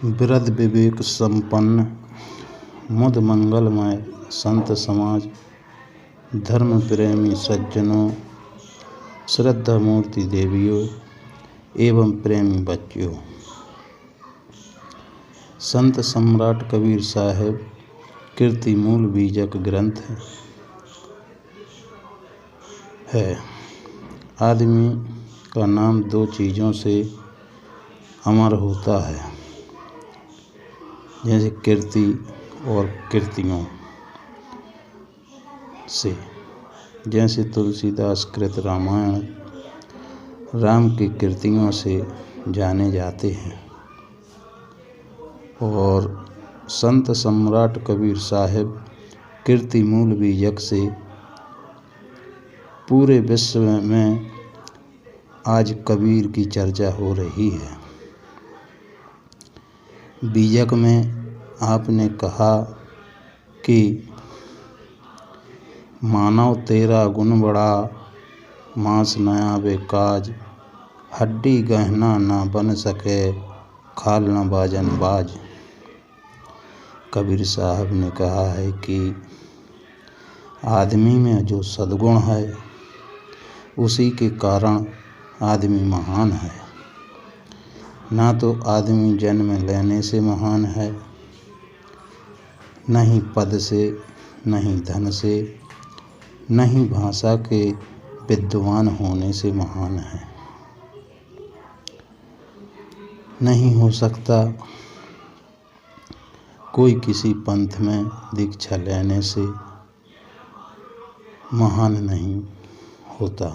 वृद्ध विवेक संपन्न मुद मंगलमय संत समाज, धर्म प्रेमी सज्जनों, श्रद्धा मूर्ति देवियों एवं प्रेमी बच्चों, संत सम्राट कबीर साहब कीर्ति मूल बीजक ग्रंथ है। आदमी का नाम दो चीज़ों से अमर होता है, जैसे कीर्ति और कीर्तियों से। जैसे तुलसीदास कृत रामायण राम की कीर्तियों से जाने जाते हैं, और संत सम्राट कबीर साहब कीर्ति मूल बीजक से पूरे विश्व में आज कबीर की चर्चा हो रही है। बीजक में आपने कहा कि मानव तेरा गुण बड़ा, मांस न आवे काज, हड्डी गहना न बन सके, खाल न बाजन बाज। कबीर साहब ने कहा है कि आदमी में जो सद्गुण है उसी के कारण आदमी महान है। ना तो आदमी जन्म लेने से महान है, न ही पद से, न ही धन से, न ही भाषा के विद्वान होने से महान है। नहीं हो सकता कोई किसी पंथ में दीक्षा लेने से महान नहीं होता।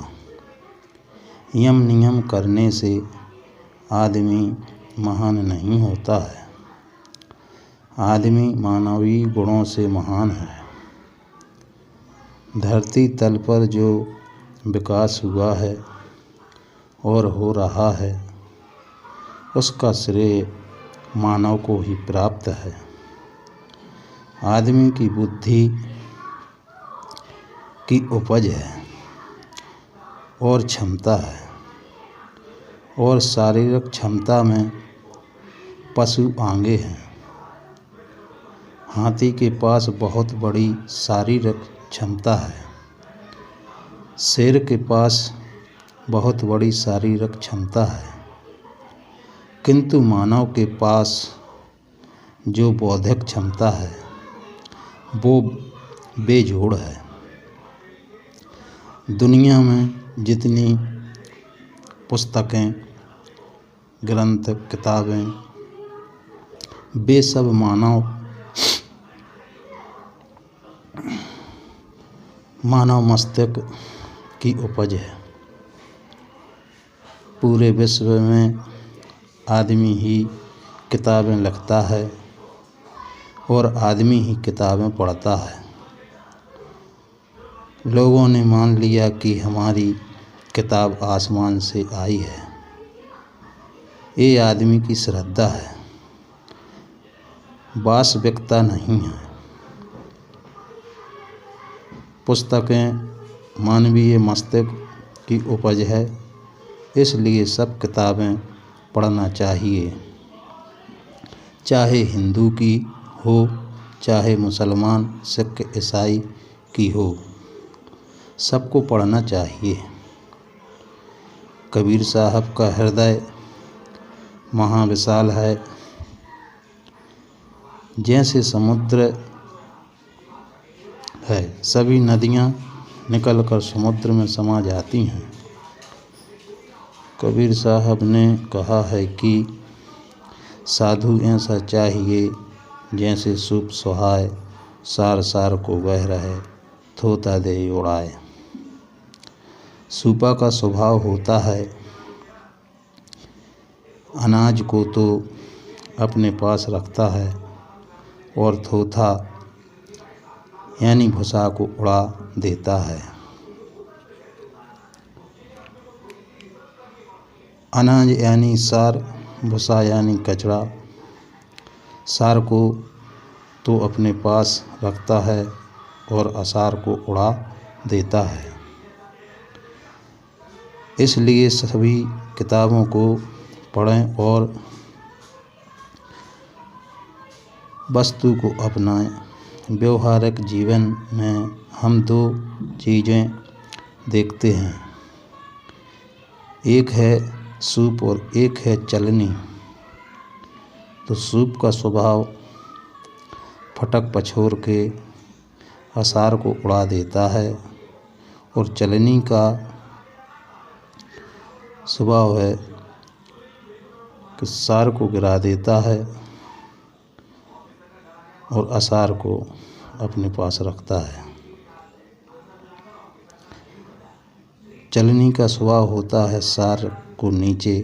यम नियम करने से आदमी महान नहीं होता है। आदमी मानवीय गुणों से महान है। धरती तल पर जो विकास हुआ है और हो रहा है, उसका श्रेय मानव को ही प्राप्त है। आदमी की बुद्धि की उपज है और क्षमता है, और शारीरिक क्षमता में पशु आगे हैं। हाथी के पास बहुत बड़ी शारीरिक क्षमता है, शेर के पास बहुत बड़ी शारीरिक क्षमता है, किंतु मानव के पास जो बौद्धिक क्षमता है वो बेजोड़ है। दुनिया में जितनी पुस्तकें, ग्रंथ, किताबें, वे सब मानव मस्तिष्क की उपज है। पूरे विश्व में आदमी ही किताबें लिखता है और आदमी ही किताबें पढ़ता है। लोगों ने मान लिया कि हमारी किताब आसमान से आई है। ये आदमी की श्रद्धा है, वास्तविकता नहीं है। पुस्तकें मानवीय मस्तिष्क की उपज है, इसलिए सब किताबें पढ़ना चाहिए। चाहे हिंदू की हो, चाहे मुसलमान, सिख, ईसाई की हो, सबको पढ़ना चाहिए। कबीर साहब का हृदय महाविशाल है। जैसे समुद्र है, सभी नदियाँ निकलकर समुद्र में समा जाती हैं। कबीर साहब ने कहा है कि साधु ऐसा चाहिए जैसे सूप सुहाए, सार सार को बह रहे, थोता दे उड़ाए। सूपा का स्वभाव होता है अनाज को तो अपने पास रखता है, और थोथा यानी भूसा को उड़ा देता है। अनाज यानी सार, भूसा यानी कचरा। सार को तो अपने पास रखता है और असार को उड़ा देता है। इसलिए सभी किताबों को पढ़ें और वस्तु को अपनाएं। व्यवहारिक जीवन में हम दो चीज़ें देखते हैं, एक है सूप और एक है चलनी। तो सूप का स्वभाव फटक पछोर के आसार को उड़ा देता है और चलनी का स्वभाव है कि सार को गिरा देता है और आसार को अपने पास रखता है। चलनी का स्वभाव होता है सार को नीचे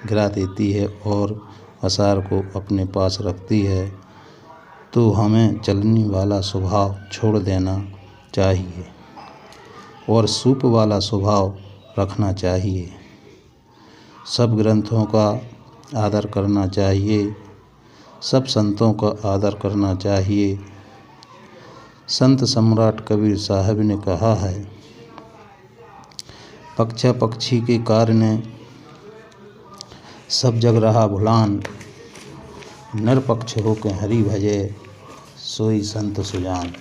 गिरा देती है और आसार को अपने पास रखती है। तो हमें चलनी वाला स्वभाव छोड़ देना चाहिए और सूप वाला स्वभाव रखना चाहिए। सब ग्रंथों का आदर करना चाहिए, सब संतों का आदर करना चाहिए। संत सम्राट कबीर साहब ने कहा है, पक्षा पक्षी के कारण सब जग रहा भुलान, निरपक्ष होके हरि भजे सोई संत सुजान।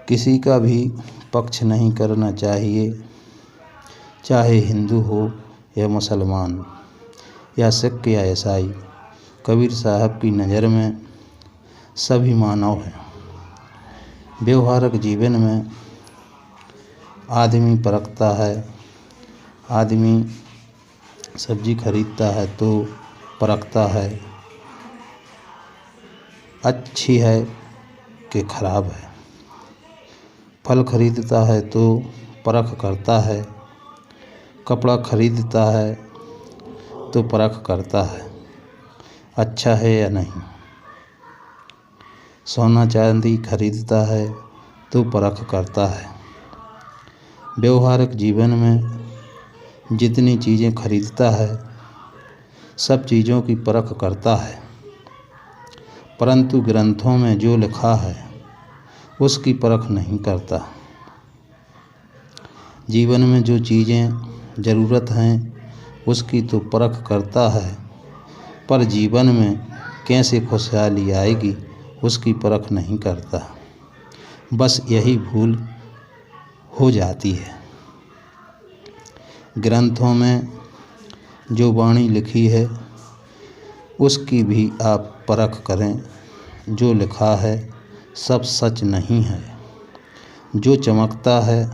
किसी का भी पक्ष नहीं करना चाहिए, चाहे हिंदू हो या मुसलमान या सिख या ईसाई। कबीर साहब की नज़र में सभी मानव हैं। व्यवहारिक जीवन में आदमी परखता है, आदमी सब्जी खरीदता है तो परखता है अच्छी है कि खराब है। फल खरीदता है तो परख करता है, कपड़ा खरीदता है तो परख करता है अच्छा है या नहीं। सोना चांदी खरीदता है तो परख करता है। व्यवहारिक जीवन में जितनी चीज़ें खरीदता है सब चीज़ों की परख करता है, परंतु ग्रंथों में जो लिखा है उसकी परख नहीं करता। जीवन में जो चीज़ें ज़रूरत हैं उसकी तो परख करता है, पर जीवन में कैसे खुशहाली आएगी उसकी परख नहीं करता। बस यही भूल हो जाती है। ग्रंथों में जो वाणी लिखी है उसकी भी आप परख करें। जो लिखा है सब सच नहीं है, जो चमकता है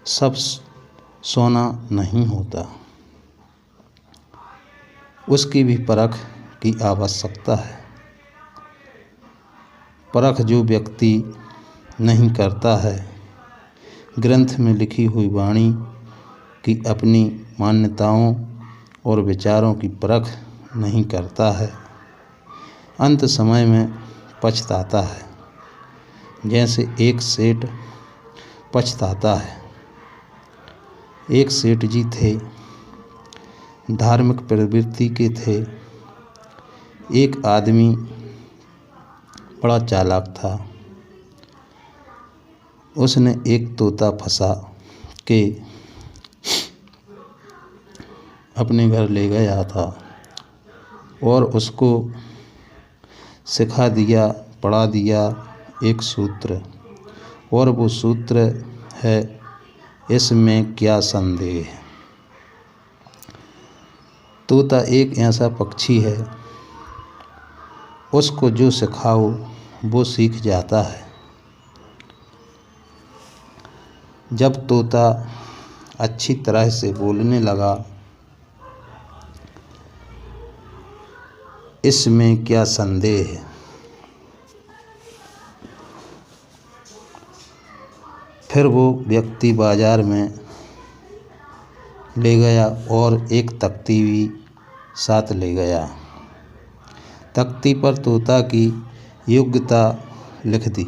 सब सोना नहीं होता, उसकी भी परख की आवश्यकता है। परख जो व्यक्ति नहीं करता है, ग्रंथ में लिखी हुई वाणी की अपनी मान्यताओं और विचारों की परख नहीं करता है, अंत समय में पछताता है। जैसे एक सेठ पछताता है। एक सेठ जी थे, धार्मिक प्रवृत्ति के थे। एक आदमी बड़ा चालाक था, उसने एक तोता फंसा के अपने घर ले गया था और उसको सिखा दिया, पढ़ा दिया एक सूत्र, और वो सूत्र है, इसमें क्या संदेह। तोता एक ऐसा पक्षी है, उसको जो सिखाओ वो सीख जाता है। जब तोता अच्छी तरह से बोलने लगा, इसमें क्या संदेह है, फिर वो व्यक्ति बाजार में ले गया और एक तख्ती भी साथ ले गया। तख्ती पर तोता की योग्यता लिख दी।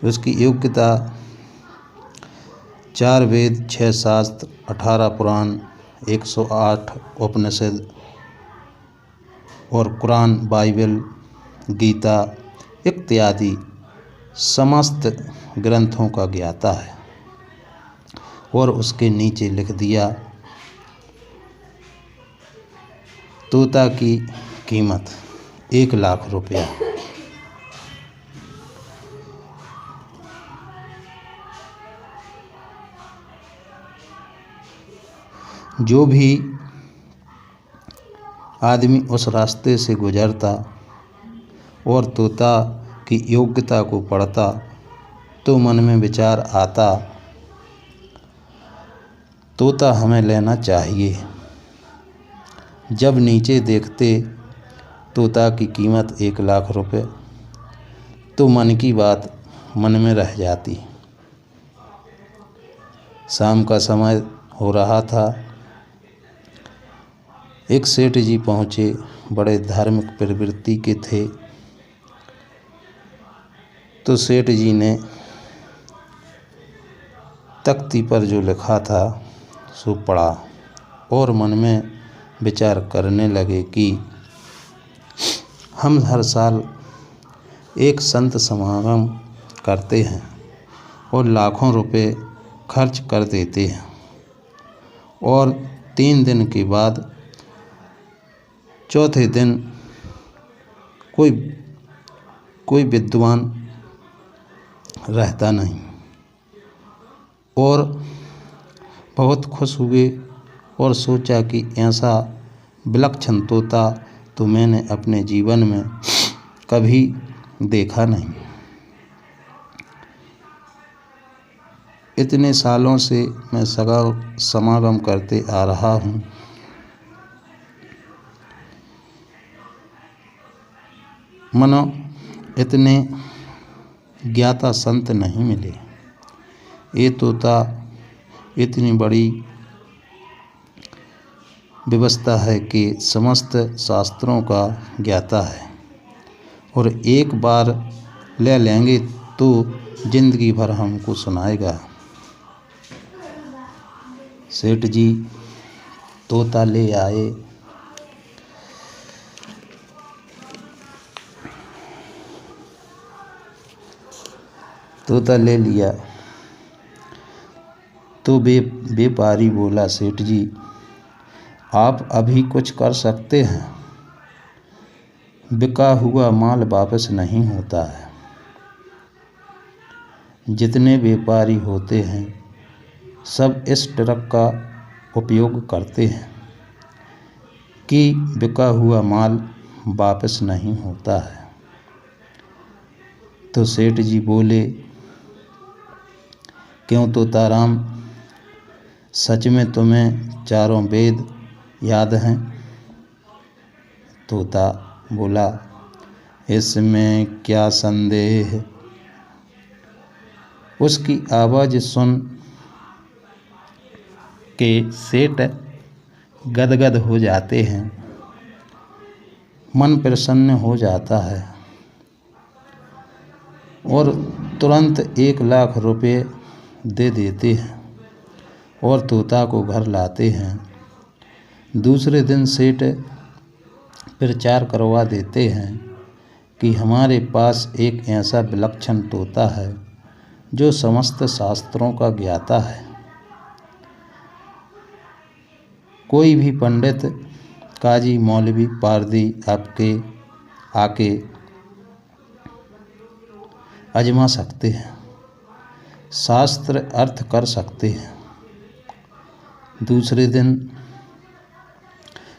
उसकी योग्यता 4 वेद, 6 शास्त्र, 18 पुराण, 108 उपनिषद और कुरान, बाइबल, गीता इत्यादि समस्त ग्रंथों का ज्ञाता है। और उसके नीचे लिख दिया, तोता की कीमत 1,00,000 रुपया। जो भी आदमी उस रास्ते से गुजरता और तोता की योग्यता को पढ़ता तो मन में विचार आता, तोता हमें लेना चाहिए। जब नीचे देखते तोता की कीमत 1,00,000 रुपये तो मन की बात मन में रह जाती। शाम का समय हो रहा था। एक सेठ जी पहुँचे, बड़े धार्मिक प्रवृत्ति के थे। तो सेठ जी ने तख्ती पर जो लिखा था सो पढ़ा और मन में विचार करने लगे कि हम हर साल एक संत समागम करते हैं और लाखों रुपए खर्च कर देते हैं और 3 दिन के बाद चौथे दिन कोई विद्वान रहता नहीं। और बहुत खुश हुए और सोचा कि ऐसा विलक्षण तोता तो मैंने अपने जीवन में कभी देखा नहीं। इतने सालों से मैं समागम करते आ रहा हूँ। मनो इतने ज्ञाता संत नहीं मिले। ये तोता इतनी बड़ी व्यवस्था है कि समस्त शास्त्रों का ज्ञाता है और एक बार ले लेंगे तो जिंदगी भर हमको सुनाएगा। सेठ जी तोता ले आए। तोता ले लिया तो व्यापारी बोला, सेठ जी आप अभी कुछ कर सकते हैं, बिका हुआ माल वापस नहीं होता है। जितने व्यापारी होते हैं सब इस ट्रक का उपयोग करते हैं कि बिका हुआ माल वापस नहीं होता है। तो सेठ जी बोले, क्यों तोताराम, सच में तुम्हें चारों वेद याद हैं? तोता बोला, इसमें क्या संदेह है। उसकी आवाज़ सुन के सेठ गदगद हो जाते हैं, मन प्रसन्न हो जाता है और तुरंत 1,00,000 रुपये दे देते हैं और तोता को घर लाते हैं। दूसरे दिन सेठ प्रचार करवा देते हैं कि हमारे पास एक ऐसा विलक्षण तोता है जो समस्त शास्त्रों का ज्ञाता है। कोई भी पंडित, काजी, मौलवी, पारदी आके आजमा सकते हैं, शास्त्र अर्थ कर सकते हैं। दूसरे दिन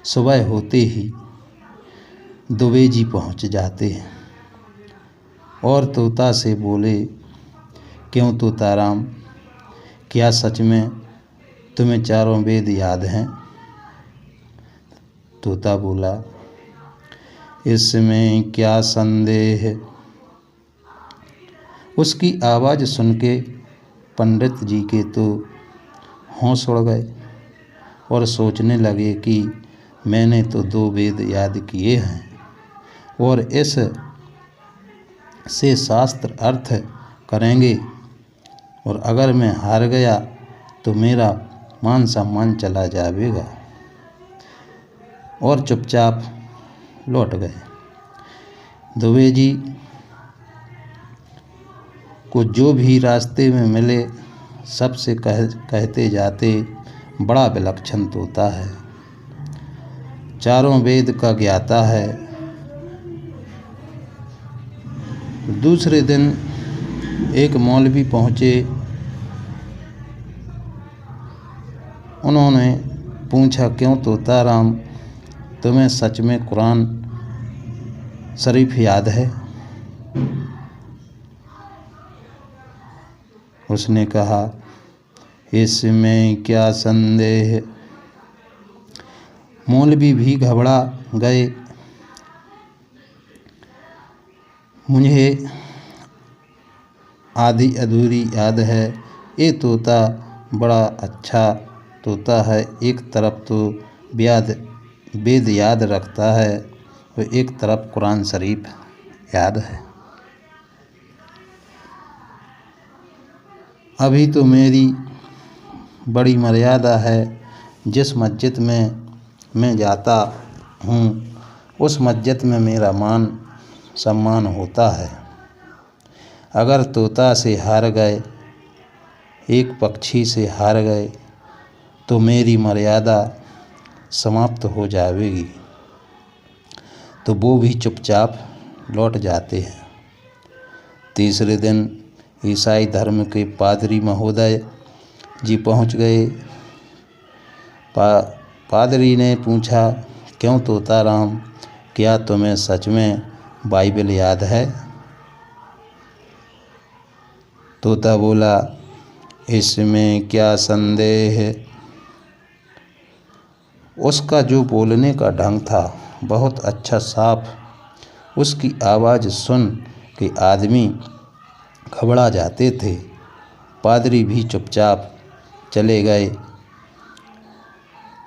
सुबह होते ही दुबे जी पहुँच जाते हैं और तोता से बोले, क्यों तोताराम, क्या सच में तुम्हें चारों वेद याद हैं? तोता बोला, इसमें क्या संदेह है। उसकी आवाज़ सुन के पंडित जी के तो होश उड़ गए और सोचने लगे कि मैंने तो 2 वेद याद किए हैं और इस से शास्त्र अर्थ करेंगे और अगर मैं हार गया तो मेरा मान सम्मान चला जाएगा। और चुपचाप लौट गए। दुबे जी को जो भी रास्ते में मिले सबसे कहते जाते, बड़ा विलक्षण तोता है। चारों वेद का ज्ञाता है। दूसरे दिन एक मौलवी पहुँचे। उन्होंने पूछा, क्यों तोताराम, तुम्हें सच में कुरान शरीफ याद है? उसने कहा, इसमें क्या संदेह। मौलवी भी घबरा गए। मुझे आधी अधूरी याद है। ये तोता बड़ा अच्छा तोता है। एक तरफ तो वेद याद रखता है और एक तरफ कुरान शरीफ याद है। अभी तो मेरी बड़ी मर्यादा है। जिस मस्जिद में मैं जाता हूँ उस मस्जिद में मेरा मान सम्मान होता है। अगर तोता से हार गए, एक पक्षी से हार गए, तो मेरी मर्यादा समाप्त हो जाएगी। तो वो भी चुपचाप लौट जाते हैं। तीसरे दिन ईसाई धर्म के पादरी महोदय जी पहुंच गए। पादरी ने पूछा, क्यों तोताराम, क्या तुम्हें सच में बाइबल याद है? तोता बोला, इसमें क्या संदेह है। उसका जो बोलने का ढंग था बहुत अच्छा साफ। उसकी आवाज़ सुन के आदमी घबरा जाते थे। पादरी भी चुपचाप चले गए।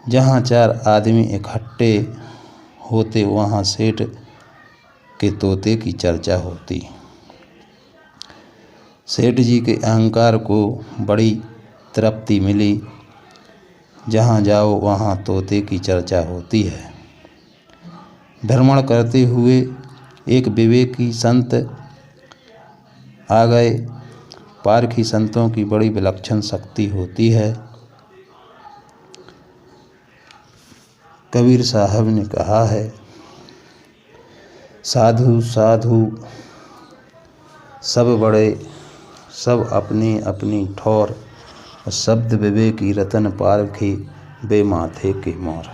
जहाँ चार आदमी इकट्ठे होते वहाँ सेठ के तोते की चर्चा होती। सेठ जी के अहंकार को बड़ी तृप्ति मिली। जहाँ जाओ वहाँ तोते की चर्चा होती है। भ्रमण करते हुए एक विवेकी संत आ गए। पारखी संतों की बड़ी विलक्षण शक्ति होती है। कबीर साहब ने कहा है, साधु साधु सब बड़े, सब अपनी अपनी ठौर, शब्द विवेकी रतन पारखी बे माथे के मोर।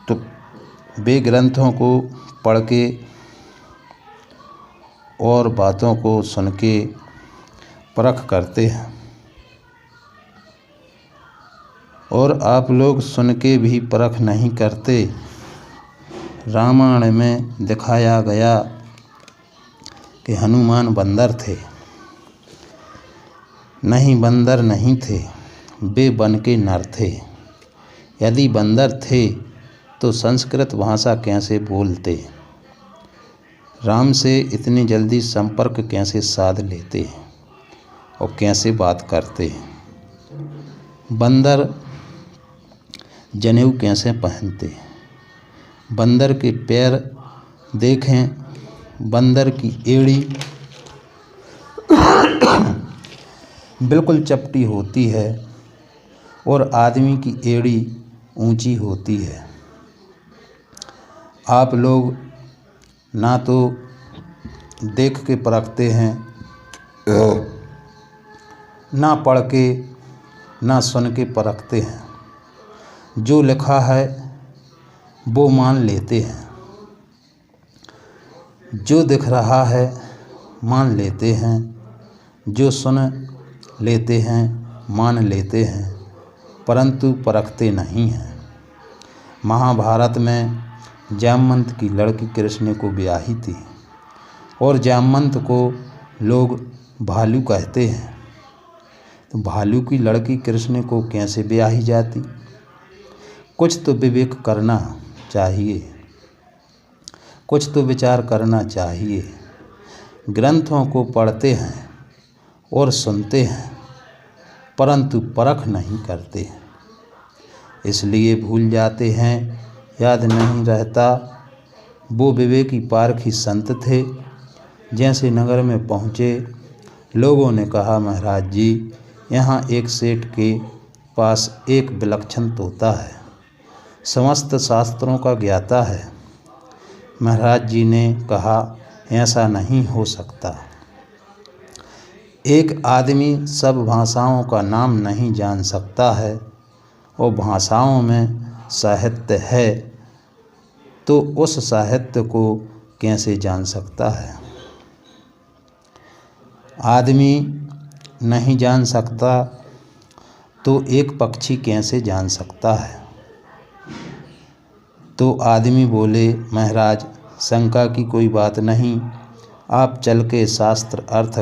तो वे ग्रंथों को पढ़ के और बातों को सुन के परख करते हैं। और आप लोग सुन के भी परख नहीं करते। रामायण में दिखाया गया कि हनुमान बंदर थे। नहीं, बंदर नहीं थे, वे बन के नर थे। यदि बंदर थे तो संस्कृत भाषा कैसे बोलते? राम से इतनी जल्दी संपर्क कैसे साध लेते और कैसे बात करते? बंदर जनेऊ कैसे पहनते? बंदर के पैर देखें, बंदर की एड़ी बिल्कुल चपटी होती है और आदमी की एड़ी ऊंची होती है। आप लोग ना तो देख के परखते हैं, ना पढ़ के, ना सुन के परखते हैं। जो लिखा है वो मान लेते हैं, जो दिख रहा है मान लेते हैं, जो सुन लेते हैं मान लेते हैं, परंतु परखते नहीं हैं। महाभारत में जामवंत की लड़की कृष्ण को ब्याही थी और जामवंत को लोग भालू कहते हैं। तो भालू की लड़की कृष्ण को कैसे ब्याही जाती? कुछ तो विवेक करना चाहिए, कुछ तो विचार करना चाहिए। ग्रंथों को पढ़ते हैं और सुनते हैं परंतु परख नहीं करते, इसलिए भूल जाते हैं, याद नहीं रहता। वो विवेकी पारखी संत थे। जैसे नगर में पहुँचे, लोगों ने कहा, महाराज जी, यहाँ एक सेठ के पास एक विलक्षण तोता है, समस्त शास्त्रों का ज्ञाता है। महाराज जी ने कहा, ऐसा नहीं हो सकता। एक आदमी सब भाषाओं का नाम नहीं जान सकता है और भाषाओं में साहित्य है तो उस साहित्य को कैसे जान सकता है? आदमी नहीं जान सकता तो एक पक्षी कैसे जान सकता है? तो आदमी बोले, महाराज, शंका की कोई बात नहीं, आप चल के शास्त्र अर्थ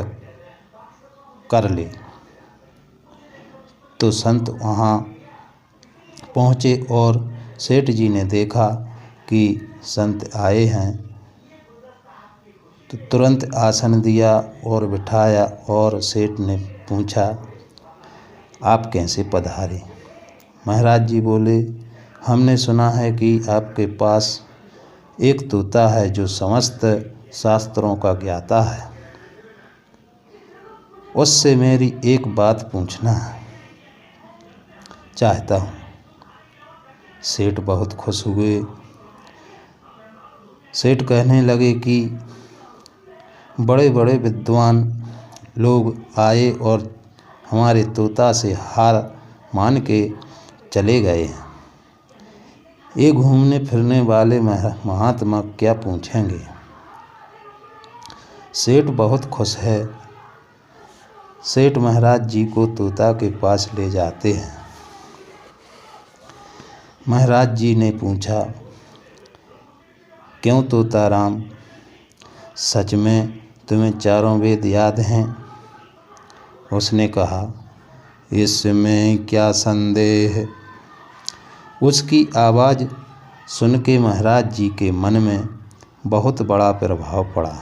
कर ले। तो संत वहाँ पहुँचे और सेठ जी ने देखा कि संत आए हैं तो तुरंत आसन दिया और बिठाया और सेठ ने पूछा, आप कैसे पधारे? महाराज जी बोले, हमने सुना है कि आपके पास एक तोता है जो समस्त शास्त्रों का ज्ञाता है, उससे मेरी एक बात पूछना चाहता हूँ। सेठ बहुत खुश हुए। सेठ कहने लगे कि बड़े बड़े विद्वान लोग आए और हमारे तोता से हार मान के चले गए हैं। ये घूमने फिरने वाले महात्मा क्या पूछेंगे? सेठ बहुत खुश है। सेठ महाराज जी को तोता के पास ले जाते हैं। महाराज जी ने पूछा, क्यों तोताराम, सच में तुम्हें चारों वेद याद हैं? उसने कहा, इसमें क्या संदेह। उसकी आवाज़ सुन के महाराज जी के मन में बहुत बड़ा प्रभाव पड़ा,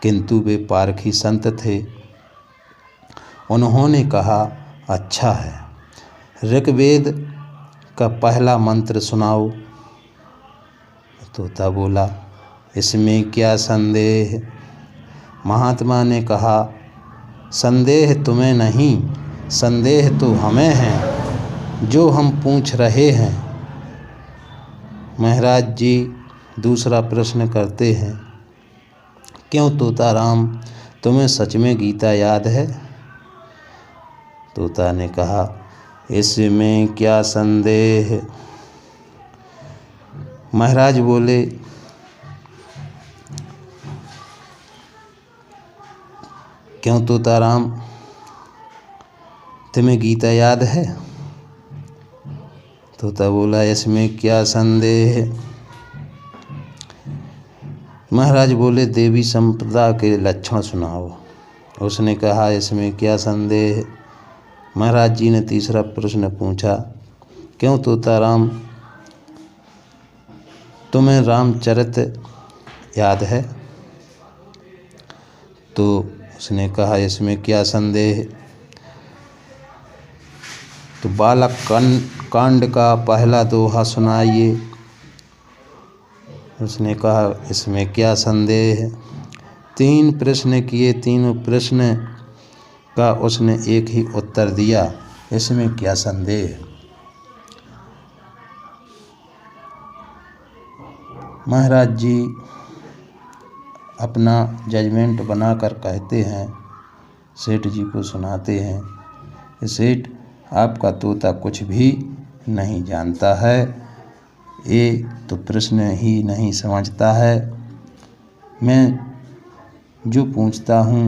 किंतु वे पारखी संत थे। उन्होंने कहा, अच्छा है, ऋग्वेद का पहला मंत्र सुनाओ। तोता बोला, इसमें क्या संदेह। महात्मा ने कहा, संदेह तुम्हें नहीं, संदेह तो हमें है जो हम पूछ रहे हैं। महाराज जी दूसरा प्रश्न करते हैं, क्यों तोताराम, तुम्हें सच में गीता याद है? तोता ने कहा, इसमें क्या संदेह। महाराज बोले, क्यों तोताराम, तुम्हें गीता याद है? तोता बोला, इसमें क्या संदेह। महाराज बोले, देवी संपदा के लक्षण सुनाओ। उसने कहा, इसमें क्या संदेह। महाराज जी ने तीसरा प्रश्न पूछा, क्यों तोताराम, तुम्हें रामचरित याद है? तो उसने कहा, इसमें क्या संदेह। तो बालक कांड का पहला दोहा सुनाइए। उसने कहा, इसमें क्या संदेह। 3 प्रश्न किए, तीनों प्रश्न का उसने एक ही उत्तर दिया, इसमें क्या संदेह। महाराज जी अपना जजमेंट बनाकर कहते हैं, सेठ जी को सुनाते हैं, सेठ, आपका तोता कुछ भी नहीं जानता है, ये तो प्रश्न ही नहीं समझता है। मैं जो पूछता हूँ,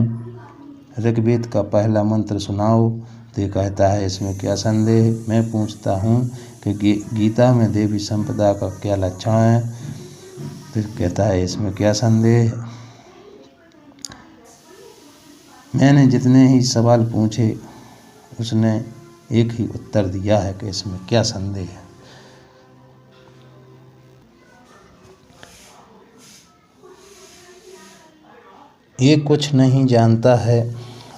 ऋग्वेद का पहला मंत्र सुनाओ, तो ये कहता है, इसमें क्या संदेह। मैं पूछता हूँ कि गीता में देवी संपदा का क्या लक्षण है, तो कहता है, इसमें क्या संदेह। मैंने जितने ही सवाल पूछे उसने एक ही उत्तर दिया है कि इसमें क्या संदेह है। ये कुछ नहीं जानता है।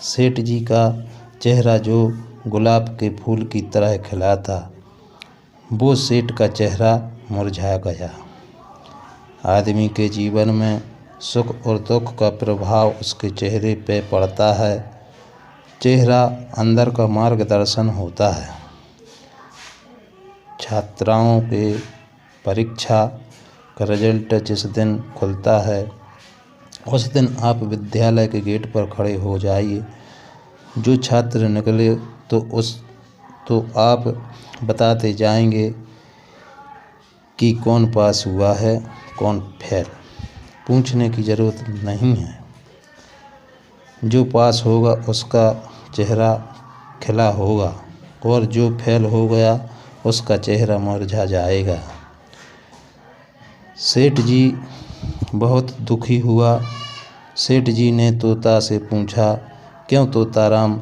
सेठ जी का चेहरा जो गुलाब के फूल की तरह खिला था, वो सेठ का चेहरा मुरझा गया। आदमी के जीवन में सुख और दुख का प्रभाव उसके चेहरे पे पड़ता है। चेहरा अंदर का मार्गदर्शन होता है। छात्राओं के परीक्षा का रिजल्ट जिस दिन खुलता है उस दिन आप विद्यालय के गेट पर खड़े हो जाइए। जो छात्र निकले तो आप बताते जाएंगे कि कौन पास हुआ है कौन फेल। पूछने की ज़रूरत नहीं है। जो पास होगा उसका चेहरा खिला होगा और जो फेल हो गया उसका चेहरा मुरझा जाएगा। सेठ जी बहुत दुखी हुआ। सेठ जी ने तोता से पूछा, क्यों तोताराम,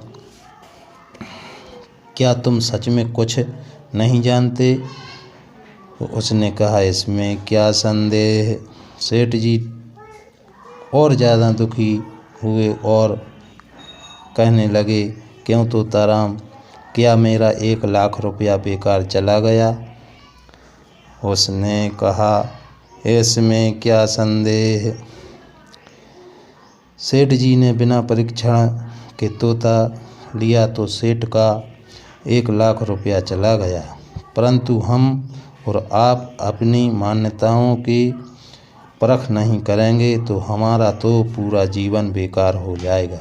क्या तुम सच में कुछ नहीं जानते? उसने कहा, इसमें क्या संदेह। सेठ जी और ज़्यादा दुखी हुए और कहने लगे, क्यों तोताराम, क्या मेरा 1 लाख रुपया बेकार चला गया? उसने कहा, इसमें क्या संदेह। सेठ जी ने बिना परीक्षण के तोता लिया तो सेठ का 1 लाख रुपया चला गया। परंतु हम और आप अपनी मान्यताओं की परख नहीं करेंगे तो हमारा तो पूरा जीवन बेकार हो जाएगा।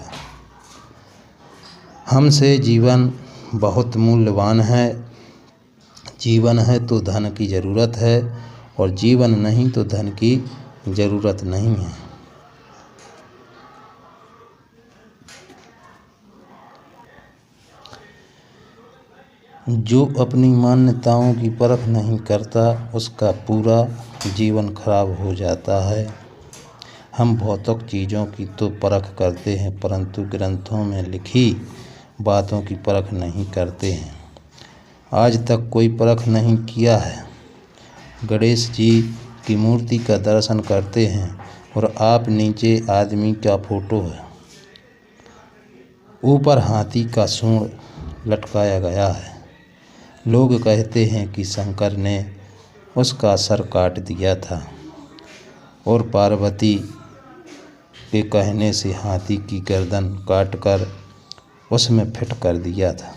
हमसे जीवन बहुत मूल्यवान है। जीवन है तो धन की ज़रूरत है और जीवन नहीं तो धन की ज़रूरत नहीं है। जो अपनी मान्यताओं की परख नहीं करता उसका पूरा जीवन खराब हो जाता है। हम भौतिक चीज़ों की तो परख करते हैं परंतु ग्रंथों में लिखी बातों की परख नहीं करते हैं। आज तक कोई परख नहीं किया है। गणेश जी की मूर्ति का दर्शन करते हैं और आप नीचे आदमी का फोटो है, ऊपर हाथी का सूंड लटकाया गया है। लोग कहते हैं कि शंकर ने उसका सर काट दिया था और पार्वती के कहने से हाथी की गर्दन काटकर उसमें फिट कर दिया था।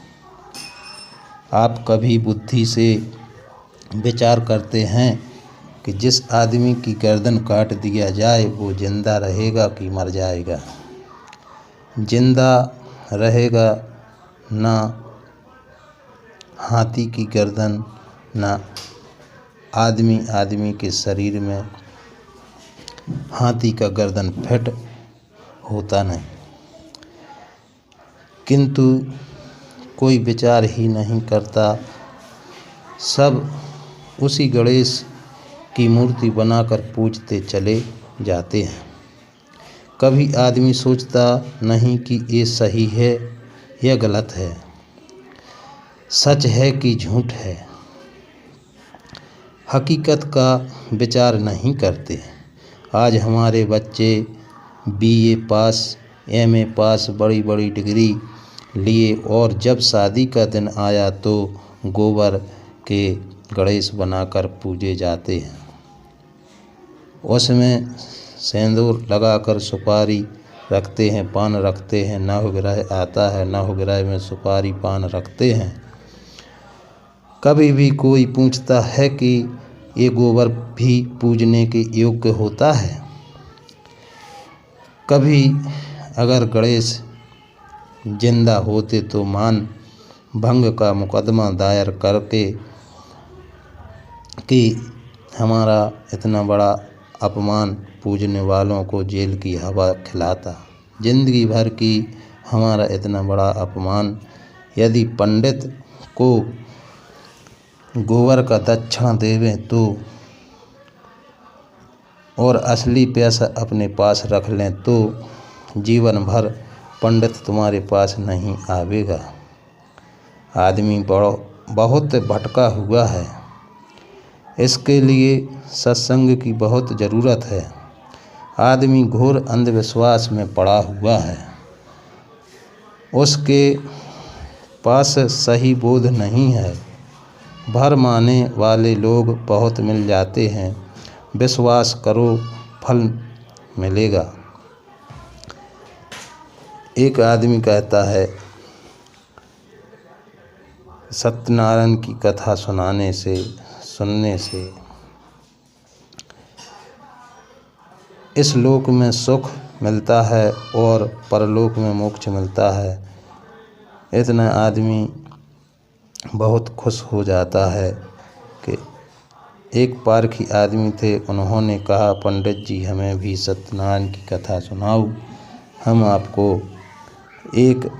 आप कभी बुद्धि से विचार करते हैं कि जिस आदमी की गर्दन काट दिया जाए वो जिंदा रहेगा कि मर जाएगा? जिंदा रहेगा। ना हाथी की गर्दन ना आदमी के शरीर में हाथी का गर्दन फिट होता नहीं। किंतु कोई विचार ही नहीं करता। सब उसी गणेश की मूर्ति बनाकर पूजते चले जाते हैं। कभी आदमी सोचता नहीं कि ये सही है या गलत है, सच है कि झूठ है। हकीकत का विचार नहीं करते। आज हमारे बच्चे BA पास, MA पास, बड़ी बड़ी डिग्री लिए और जब शादी का दिन आया तो गोबर के गणेश बनाकर पूजे जाते हैं। उसमें सिंदूर लगाकर सुपारी रखते हैं, पान रखते हैं। नवग्रह आता है, नवग्रह में सुपारी पान रखते हैं। कभी भी कोई पूछता है कि ये गोबर भी पूजने के योग्य होता है? कभी अगर गणेश जिंदा होते तो मान भंग का मुकदमा दायर करके कि हमारा इतना बड़ा अपमान पूजने वालों को जेल की हवा खिलाता। जिंदगी भर की हमारा इतना बड़ा अपमान। यदि पंडित को गोबर का दक्षिणा देवें तो और असली पैसा अपने पास रख लें तो जीवन भर पंडित तुम्हारे पास नहीं आवेगा। आदमी बहुत भटका हुआ है। इसके लिए सत्संग की बहुत ज़रूरत है। आदमी घोर अंधविश्वास में पड़ा हुआ है। उसके पास सही बोध नहीं है। भर माने वाले लोग बहुत मिल जाते हैं। विश्वास करो, फल मिलेगा। एक आदमी कहता है, सत्यनारायण की कथा सुनने से इस लोक में सुख मिलता है और परलोक में मोक्ष मिलता है। इतना आदमी बहुत खुश हो जाता है कि एक पारखी आदमी थे, उन्होंने कहा, पंडित जी हमें भी सत्यनारायण की कथा सुनाओ, हम आपको एक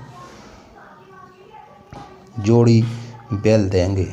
जोड़ी बैल देंगे।